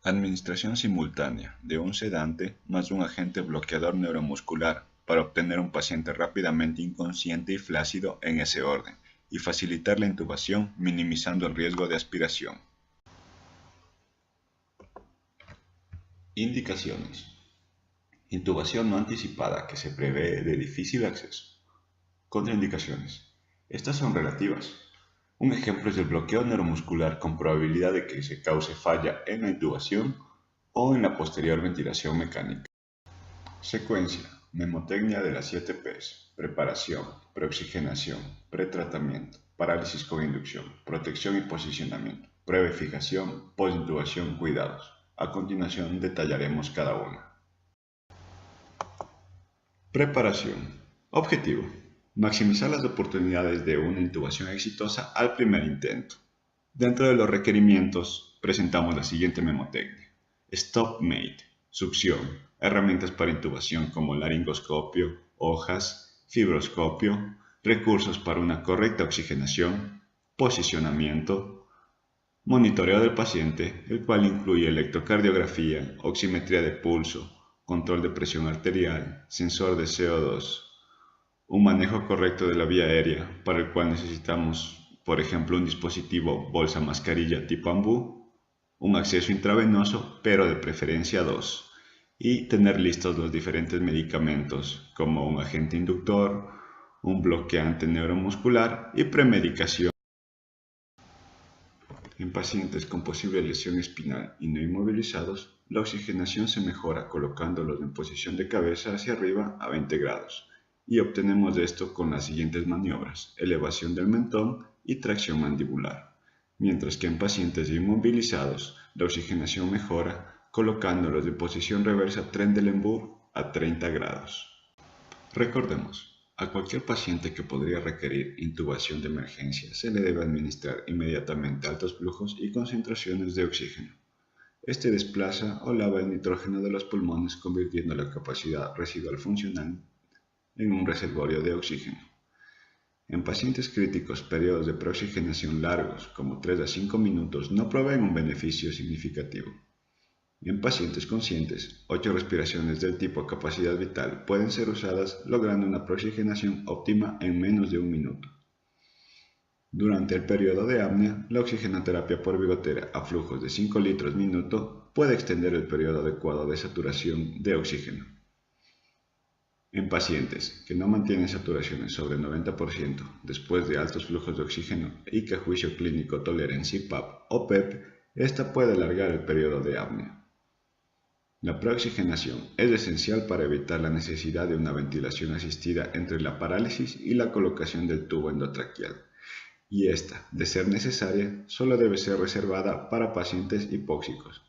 Administración simultánea de un sedante más un agente bloqueador neuromuscular para obtener un paciente rápidamente inconsciente y flácido en ese orden y facilitar la intubación minimizando el riesgo de aspiración. Indicaciones. Intubación no anticipada que se prevé de difícil acceso. Contraindicaciones. Estas son relativas. Un ejemplo es el bloqueo neuromuscular con probabilidad de que se cause falla en la intubación o en la posterior ventilación mecánica. Secuencia. Mnemotecnia de las 7 Ps. Preparación, preoxigenación, pretratamiento, parálisis con inducción, protección y posicionamiento, prueba y fijación, postintubación, cuidados. A continuación detallaremos cada una. Preparación. Objetivo. Maximizar las oportunidades de una intubación exitosa al primer intento. Dentro de los requerimientos presentamos la siguiente mnemotecnia. StopMate, succión, herramientas para intubación como laringoscopio, hojas, fibroscopio, recursos para una correcta oxigenación, posicionamiento, monitoreo del paciente, el cual incluye electrocardiografía, oximetría de pulso, control de presión arterial, sensor de CO2, un manejo correcto de la vía aérea, para el cual necesitamos, por ejemplo, un dispositivo bolsa mascarilla tipo ambú, un acceso intravenoso, pero de preferencia 2, y tener listos los diferentes medicamentos, como un agente inductor, un bloqueante neuromuscular y premedicación. En pacientes con posible lesión espinal y no inmovilizados, la oxigenación se mejora colocándolos en posición de cabeza hacia arriba a 20 grados, y obtenemos esto con las siguientes maniobras: elevación del mentón y tracción mandibular, mientras que en pacientes inmovilizados, la oxigenación mejora colocándolos en posición reversa Trendelenburg a 30 grados. Recordemos, a cualquier paciente que podría requerir intubación de emergencia se le debe administrar inmediatamente altos flujos y concentraciones de oxígeno. Este desplaza o lava el nitrógeno de los pulmones, convirtiendo la capacidad residual funcional en un reservorio de oxígeno. En pacientes críticos, periodos de preoxigenación largos, como 3 a 5 minutos, no proveen un beneficio significativo. En pacientes conscientes, 8 respiraciones del tipo capacidad vital pueden ser usadas, logrando una preoxigenación óptima en menos de un minuto. Durante el periodo de apnea, la oxigenoterapia por bigotera a flujos de 5 litros minuto puede extender el periodo adecuado de saturación de oxígeno. En pacientes que no mantienen saturaciones sobre el 90% después de altos flujos de oxígeno y que a juicio clínico toleren CPAP o PEP, esta puede alargar el periodo de apnea. La preoxigenación es esencial para evitar la necesidad de una ventilación asistida entre la parálisis y la colocación del tubo endotraqueal, y esta, de ser necesaria, solo debe ser reservada para pacientes hipóxicos.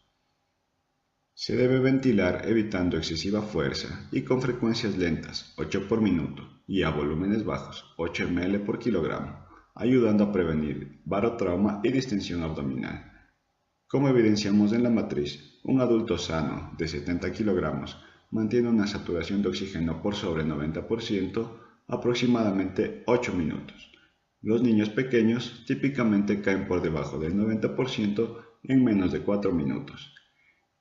Se debe ventilar evitando excesiva fuerza y con frecuencias lentas, 8 por minuto, y a volúmenes bajos, 8 ml por kilogramo, ayudando a prevenir barotrauma y distensión abdominal. Como evidenciamos en la matriz, un adulto sano de 70 kilogramos mantiene una saturación de oxígeno por sobre 90% aproximadamente 8 minutos. Los niños pequeños típicamente caen por debajo del 90% en menos de 4 minutos,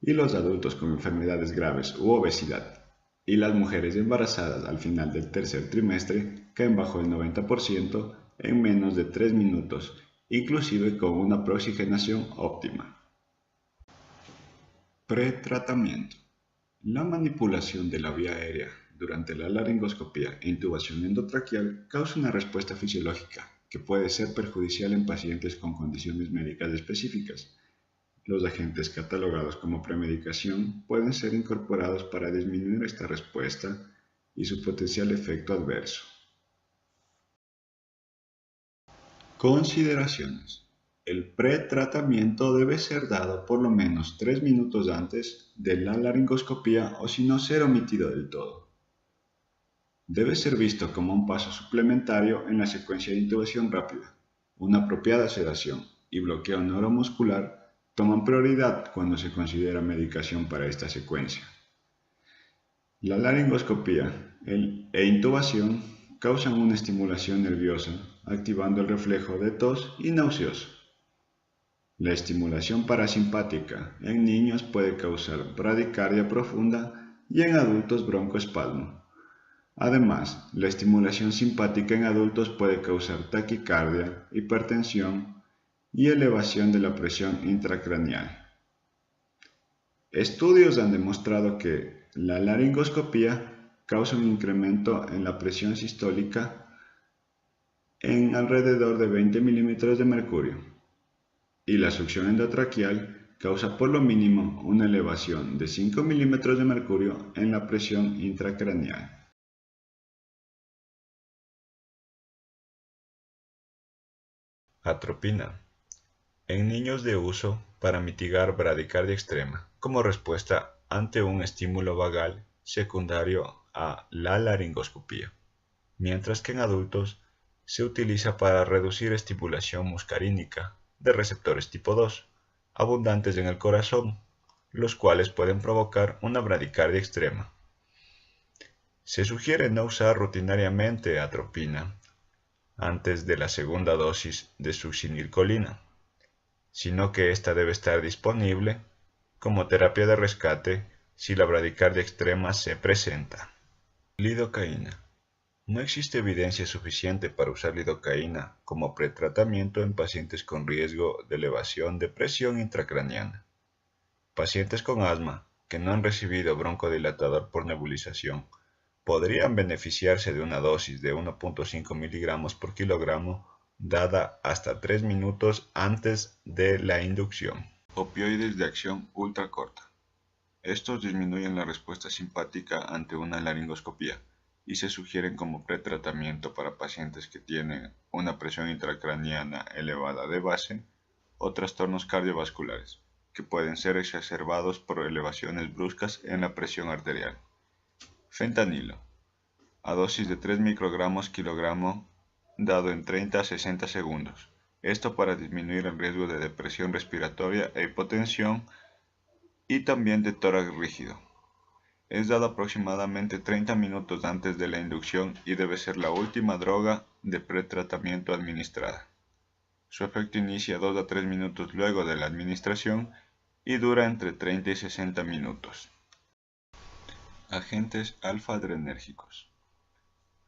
y los adultos con enfermedades graves u obesidad y las mujeres embarazadas al final del tercer trimestre caen bajo el 90% en menos de 3 minutos, inclusive con una preoxigenación óptima. Pretratamiento. La manipulación de la vía aérea durante la laringoscopía e intubación endotraqueal causa una respuesta fisiológica que puede ser perjudicial en pacientes con condiciones médicas específicas. Los agentes catalogados como premedicación pueden ser incorporados para disminuir esta respuesta y su potencial efecto adverso. Consideraciones. El pretratamiento debe ser dado por lo menos 3 minutos antes de la laringoscopía o si no ser omitido del todo. Debe ser visto como un paso suplementario en la secuencia de intubación rápida. Una apropiada sedación y bloqueo neuromuscular toman prioridad cuando se considera medicación para esta secuencia. La laringoscopía e intubación causan una estimulación nerviosa, activando el reflejo de tos y nauseoso. La estimulación parasimpática en niños puede causar bradicardia profunda y en adultos broncoespasmo. Además, la estimulación simpática en adultos puede causar taquicardia, hipertensión y elevación de la presión intracraneal. Estudios han demostrado que la laringoscopía causa un incremento en la presión sistólica en alrededor de 20 milímetros de mercurio, y la succión endotraqueal causa por lo mínimo una elevación de 5 milímetros de mercurio en la presión intracraneal. Atropina. En niños de uso para mitigar bradicardia extrema, como respuesta ante un estímulo vagal secundario a la laringoscopía, mientras que en adultos se utiliza para reducir estimulación muscarínica de receptores tipo 2, abundantes en el corazón, los cuales pueden provocar una bradicardia extrema. Se sugiere no usar rutinariamente atropina antes de la segunda dosis de succinilcolina, sino que ésta debe estar disponible como terapia de rescate si la bradicardia extrema se presenta. Lidocaína. No existe evidencia suficiente para usar lidocaína como pretratamiento en pacientes con riesgo de elevación de presión intracraneana. Pacientes con asma que no han recibido broncodilatador por nebulización podrían beneficiarse de una dosis de 1.5 miligramos por kilogramo dada hasta 3 minutos antes de la inducción. Opioides de acción ultracorta. Estos disminuyen la respuesta simpática ante una laringoscopía y se sugieren como pretratamiento para pacientes que tienen una presión intracraneana elevada de base o trastornos cardiovasculares, que pueden ser exacerbados por elevaciones bruscas en la presión arterial. Fentanilo, a dosis de 3 microgramos kilogramo, dado en 30 a 60 segundos. Esto para disminuir el riesgo de depresión respiratoria e hipotensión y también de tórax rígido. Es dado aproximadamente 30 minutos antes de la inducción y debe ser la última droga de pretratamiento administrada. Su efecto inicia 2 a 3 minutos luego de la administración y dura entre 30 y 60 minutos. Agentes alfa-adrenérgicos.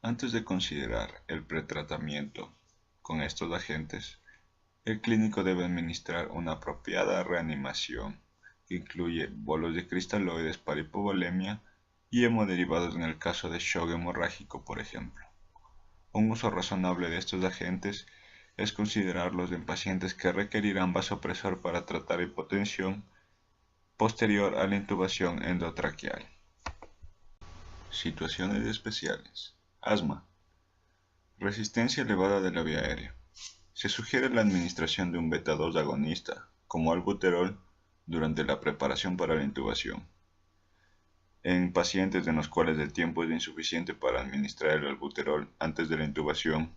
Antes de considerar el pretratamiento con estos agentes, el clínico debe administrar una apropiada reanimación que incluye bolos de cristaloides para hipovolemia y hemoderivados en el caso de shock hemorrágico, por ejemplo. Un uso razonable de estos agentes es considerarlos en pacientes que requerirán vasopresor para tratar hipotensión posterior a la intubación endotraqueal. Situaciones especiales. Asma. Resistencia elevada de la vía aérea. Se sugiere la administración de un beta-2 agonista, como albuterol, durante la preparación para la intubación. En pacientes en los cuales el tiempo es insuficiente para administrar el albuterol antes de la intubación,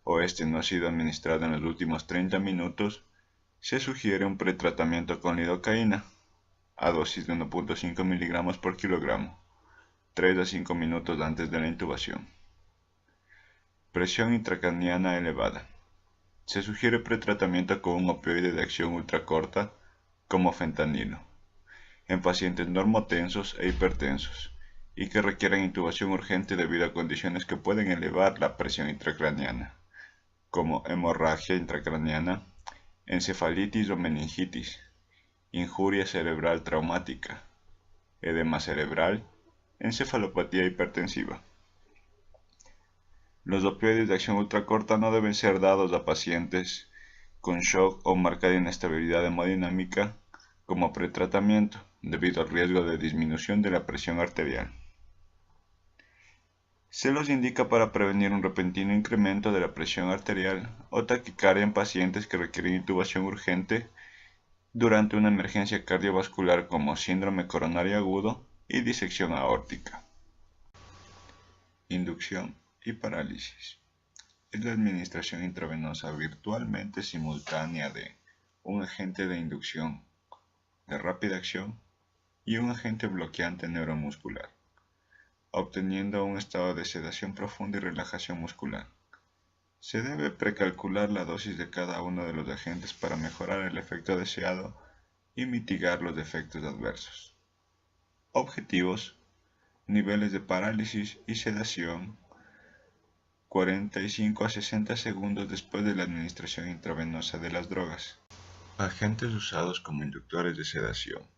o este no ha sido administrado en los últimos 30 minutos, se sugiere un pretratamiento con lidocaína, a dosis de 1.5 miligramos por kilogramo, 3 a 5 minutos antes de la intubación. Presión intracraneana elevada. Se sugiere pretratamiento con un opioide de acción ultracorta, como fentanilo, en pacientes normotensos e hipertensos, y que requieran intubación urgente debido a condiciones que pueden elevar la presión intracraneana, como hemorragia intracraneana, encefalitis o meningitis, injuria cerebral traumática, edema cerebral, encefalopatía hipertensiva. Los opioides de acción ultracorta no deben ser dados a pacientes con shock o marcada inestabilidad hemodinámica como pretratamiento, debido al riesgo de disminución de la presión arterial. Se los indica para prevenir un repentino incremento de la presión arterial o taquicardia en pacientes que requieren intubación urgente durante una emergencia cardiovascular como síndrome coronario agudo y disección aórtica. Inducción y parálisis. Es la administración intravenosa virtualmente simultánea de un agente de inducción de rápida acción y un agente bloqueante neuromuscular, obteniendo un estado de sedación profunda y relajación muscular. Se debe precalcular la dosis de cada uno de los agentes para mejorar el efecto deseado y mitigar los efectos adversos. Objetivos: niveles de parálisis y sedación 45 a 60 segundos después de la administración intravenosa de las drogas. Agentes usados como inductores de sedación.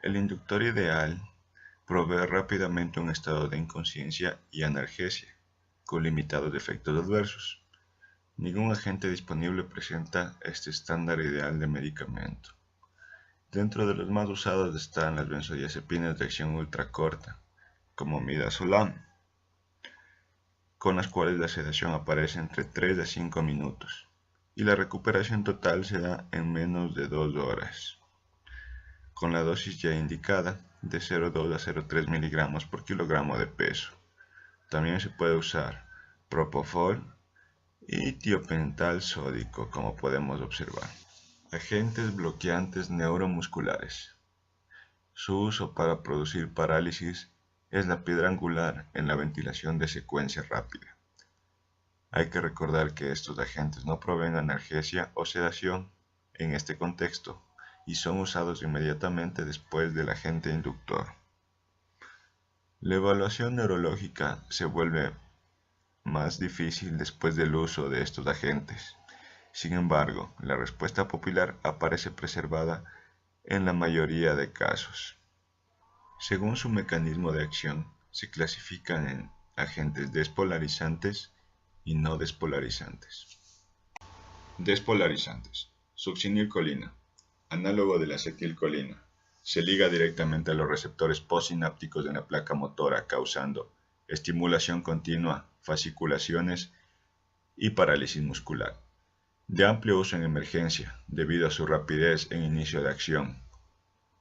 El inductor ideal provee rápidamente un estado de inconsciencia y analgesia, con limitados efectos adversos. Ningún agente disponible presenta este estándar ideal de medicamento. Dentro de los más usados están las benzodiazepinas de acción ultracorta, como midazolam, con las cuales la sedación aparece entre 3 a 5 minutos, y la recuperación total se da en menos de 2 horas, con la dosis ya indicada de 0,2 a 0,3 miligramos por kilogramo de peso. También se puede usar propofol y tiopental sódico, como podemos observar. Agentes bloqueantes neuromusculares. Su uso para producir parálisis es la piedra angular en la ventilación de secuencia rápida. Hay que recordar que estos agentes no proveen analgesia o sedación en este contexto y son usados inmediatamente después del agente inductor. La evaluación neurológica se vuelve más difícil después del uso de estos agentes. Sin embargo, la respuesta pupilar aparece preservada en la mayoría de casos. Según su mecanismo de acción, se clasifican en agentes despolarizantes y no despolarizantes. Despolarizantes. Succinilcolina, análogo de la acetilcolina, se liga directamente a los receptores postsinápticos de la placa motora, causando estimulación continua, fasciculaciones y parálisis muscular. De amplio uso en emergencia, debido a su rapidez en inicio de acción,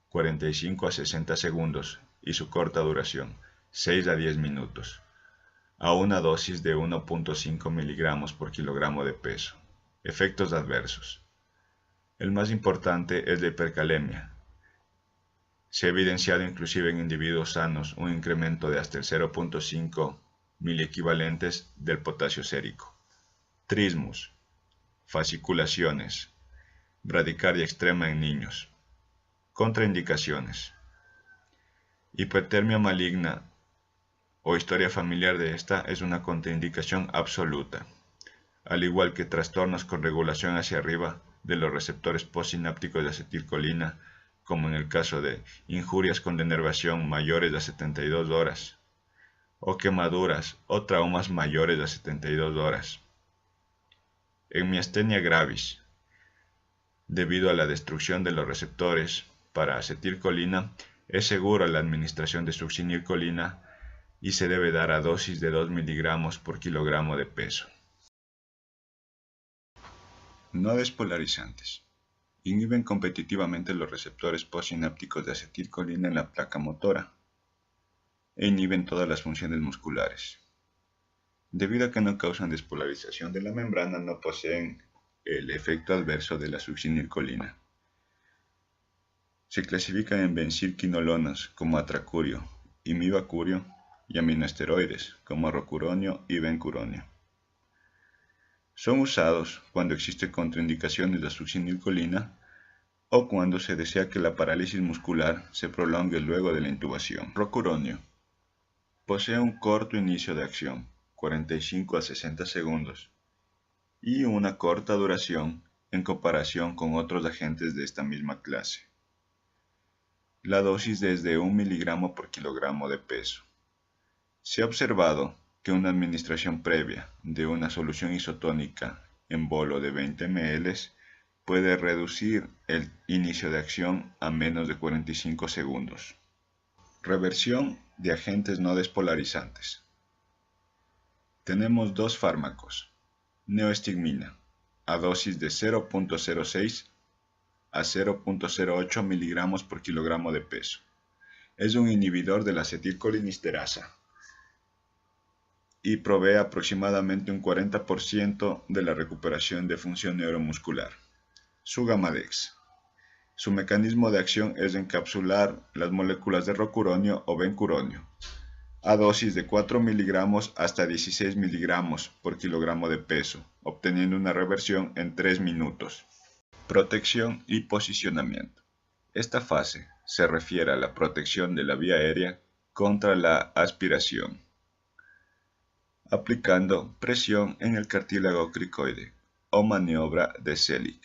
45 a 60 segundos, y su corta duración, 6 a 10 minutos, a una dosis de 1,5 miligramos por kilogramo de peso. Efectos adversos. El más importante es la hipercalemia. Se ha evidenciado inclusive en individuos sanos un incremento de hasta el 0,5 miliequivalentes del potasio sérico. Trismus. Fasciculaciones. Bradicardia extrema en niños. Contraindicaciones. Hipertermia maligna o historia familiar de esta es una contraindicación absoluta, al igual que trastornos con regulación hacia arriba de los receptores postsinápticos de acetilcolina, como en el caso de injurias con denervación mayores a 72 horas, o quemaduras o traumas mayores a 72 horas. En miastenia gravis, debido a la destrucción de los receptores para acetilcolina, es segura la administración de succinilcolina y se debe dar a dosis de 2 miligramos por kilogramo de peso. No despolarizantes. Inhiben competitivamente los receptores postsinápticos de acetilcolina en la placa motora e inhiben todas las funciones musculares. Debido a que no causan despolarización de la membrana, no poseen el efecto adverso de la succinilcolina. Se clasifican en benzilquinolonas como atracurio, imivacurio y aminoesteroides como rocuronio y bencuronio. Son usados cuando existe contraindicaciones de succinilcolina o cuando se desea que la parálisis muscular se prolongue luego de la intubación. Rocuronio. Posee un corto inicio de acción, 45 a 60 segundos, y una corta duración en comparación con otros agentes de esta misma clase. La dosis es de 1 miligramo por kilogramo de peso. Se ha observado que una administración previa de una solución isotónica en bolo de 20 ml puede reducir el inicio de acción a menos de 45 segundos. Reversión de agentes no despolarizantes. Tenemos dos fármacos, neostigmina, a dosis de 0,06 a 0,08 miligramos por kilogramo de peso. Es un inhibidor de la acetilcolinesterasa y provee aproximadamente un 40% de la recuperación de función neuromuscular. Sugamadex. Su mecanismo de acción es encapsular las moléculas de rocuronio o bencuronio, a dosis de 4 miligramos hasta 16 miligramos por kilogramo de peso, obteniendo una reversión en 3 minutos. Protección y posicionamiento. Esta fase se refiere a la protección de la vía aérea contra la aspiración, aplicando presión en el cartílago cricoide o maniobra de Selig.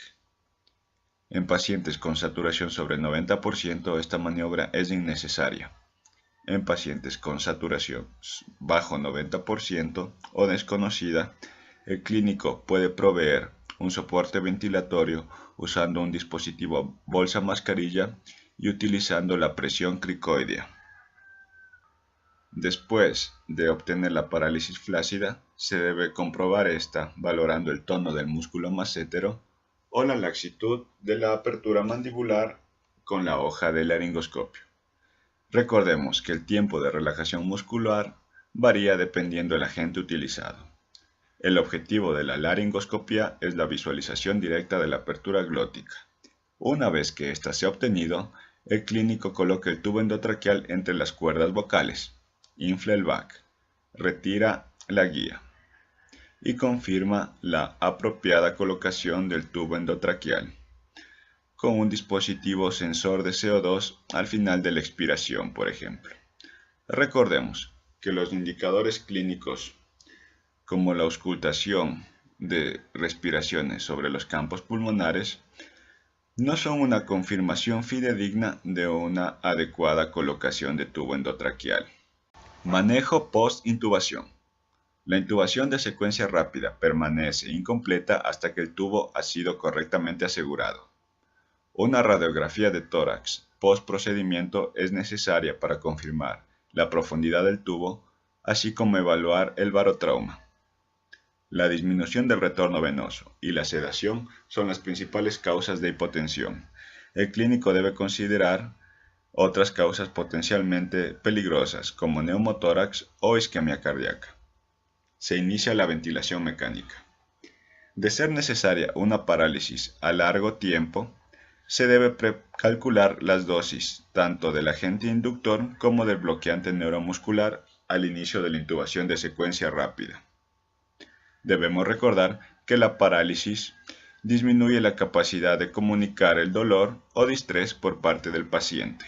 En pacientes con saturación sobre el 90%, esta maniobra es innecesaria. En pacientes con saturación bajo 90% o desconocida, el clínico puede proveer un soporte ventilatorio usando un dispositivo bolsa mascarilla y utilizando la presión cricoidea. Después de obtener la parálisis flácida, se debe comprobar esta valorando el tono del músculo massétero o la laxitud de la apertura mandibular con la hoja de laringoscopio. Recordemos que el tiempo de relajación muscular varía dependiendo del agente utilizado. El objetivo de la laringoscopia es la visualización directa de la apertura glótica. Una vez que ésta se ha obtenido, el clínico coloca el tubo endotraqueal entre las cuerdas vocales, infla el VAC, retira la guía y confirma la apropiada colocación del tubo endotraqueal con un dispositivo sensor de CO2 al final de la expiración, por ejemplo. Recordemos que los indicadores clínicos como la auscultación de respiraciones sobre los campos pulmonares no son una confirmación fidedigna de una adecuada colocación de tubo endotraqueal. Manejo post-intubación. La intubación de secuencia rápida permanece incompleta hasta que el tubo ha sido correctamente asegurado. Una radiografía de tórax post-procedimiento es necesaria para confirmar la profundidad del tubo, así como evaluar el barotrauma. La disminución del retorno venoso y la sedación son las principales causas de hipotensión. El clínico debe considerar otras causas potencialmente peligrosas como neumotórax o isquemia cardíaca. Se inicia la ventilación mecánica. De ser necesaria una parálisis a largo tiempo, se debe precalcular las dosis tanto del agente inductor como del bloqueante neuromuscular al inicio de la intubación de secuencia rápida. Debemos recordar que la parálisis disminuye la capacidad de comunicar el dolor o distrés por parte del paciente.